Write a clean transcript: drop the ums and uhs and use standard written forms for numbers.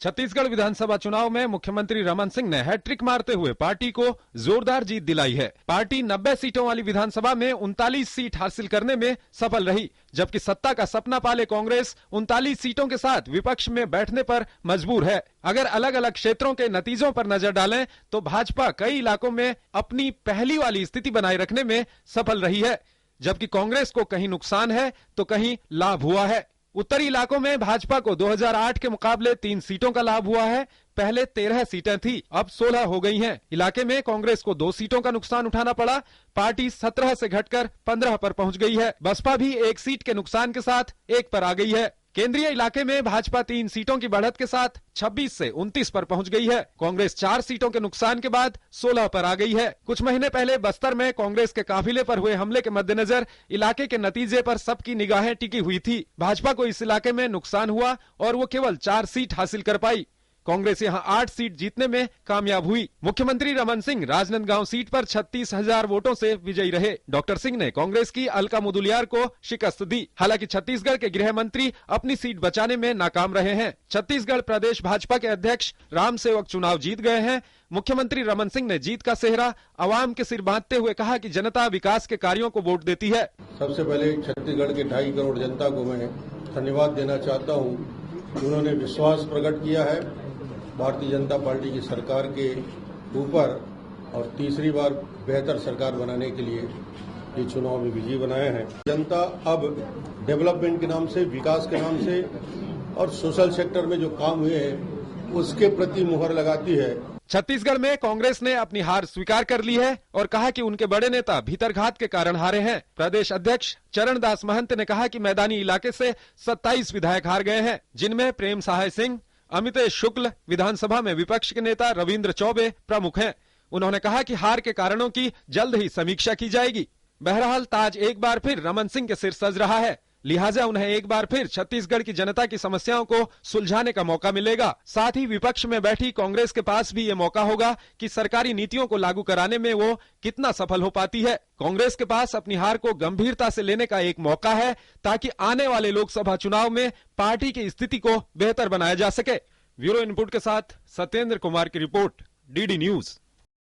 छत्तीसगढ़ विधानसभा चुनाव में मुख्यमंत्री रमन सिंह ने हैट्रिक मारते हुए पार्टी को जोरदार जीत दिलाई है। पार्टी 90 सीटों वाली विधानसभा में 39 सीट हासिल करने में सफल रही, जबकि सत्ता का सपना पाले कांग्रेस 39 सीटों के साथ विपक्ष में बैठने पर मजबूर है। अगर अलग अलग क्षेत्रों के नतीजों पर नजर डालें तो भाजपा कई इलाकों में अपनी पहली वाली स्थिति बनाए रखने में सफल रही है, जबकि कांग्रेस को कहीं नुकसान है तो कहीं लाभ हुआ है। उत्तरी इलाकों में भाजपा को 2008 के मुकाबले 3 सीटों का लाभ हुआ है। पहले 13 सीटें थी, अब 16 हो गई हैं। इलाके में कांग्रेस को 2 सीटों का नुकसान उठाना पड़ा। पार्टी 17 से घटकर 15 पर पहुंच गई है। बसपा भी 1 सीट के नुकसान के साथ 1 पर आ गई है। केंद्रीय इलाके में भाजपा 3 सीटों की बढ़त के साथ 26 से 29 पर पहुंच गई है। कांग्रेस 4 सीटों के नुकसान के बाद 16 पर आ गई है। कुछ महीने पहले बस्तर में कांग्रेस के काफिले पर हुए हमले के मद्देनजर इलाके के नतीजे पर सबकी निगाहें टिकी हुई थी। भाजपा को इस इलाके में नुकसान हुआ और वो केवल 4 सीट हासिल कर पाई। कांग्रेस यहां 8 सीट जीतने में कामयाब हुई। मुख्यमंत्री रमन सिंह राजनांदगांव सीट पर 36,000 वोटों से विजयी रहे। डॉक्टर सिंह ने कांग्रेस की अलका मुदलियार को शिकस्त दी। हालांकि छत्तीसगढ़ के गृह मंत्री अपनी सीट बचाने में नाकाम रहे हैं। छत्तीसगढ़ प्रदेश भाजपा के अध्यक्ष राम सेवक चुनाव जीत गए हैं। मुख्यमंत्री रमन सिंह ने जीत का सेहरा अवाम के सिर बांधते हुए कहा कि जनता विकास के कार्यों को वोट देती है। सबसे पहले छत्तीसगढ़ के 2.5 करोड़ जनता को मैं धन्यवाद देना चाहता हूँ। उन्होंने विश्वास प्रकट किया है भारतीय जनता पार्टी की सरकार के ऊपर और तीसरी बार बेहतर सरकार बनाने के लिए ये चुनाव में विजयी बनाए हैं। जनता अब डेवलपमेंट के नाम से, विकास के नाम से और सोशल सेक्टर में जो काम हुए हैं उसके प्रति मुहर लगाती है। छत्तीसगढ़ में कांग्रेस ने अपनी हार स्वीकार कर ली है और कहा कि उनके बड़े नेता भीतरघात के कारण हारे हैं। प्रदेश अध्यक्ष चरणदास महंत ने कहा कि मैदानी इलाके से 27 विधायक हार गए हैं, जिनमें प्रेम सहाय सिंह, अमितेश शुक्ल, विधानसभा में विपक्ष के नेता रविंद्र चौबे प्रमुख हैं। उन्होंने कहा कि हार के कारणों की जल्द ही समीक्षा की जाएगी। बहरहाल ताज एक बार फिर रमन सिंह के सिर सज रहा है, लिहाजा उन्हें एक बार फिर छत्तीसगढ़ की जनता की समस्याओं को सुलझाने का मौका मिलेगा। साथ ही विपक्ष में बैठी कांग्रेस के पास भी ये मौका होगा कि सरकारी नीतियों को लागू कराने में वो कितना सफल हो पाती है। कांग्रेस के पास अपनी हार को गंभीरता से लेने का एक मौका है ताकि आने वाले लोकसभा चुनाव में पार्टी की स्थिति को बेहतर बनाया जा सके। ब्यूरो इनपुट के साथ सत्येंद्र कुमार की रिपोर्ट, DD न्यूज।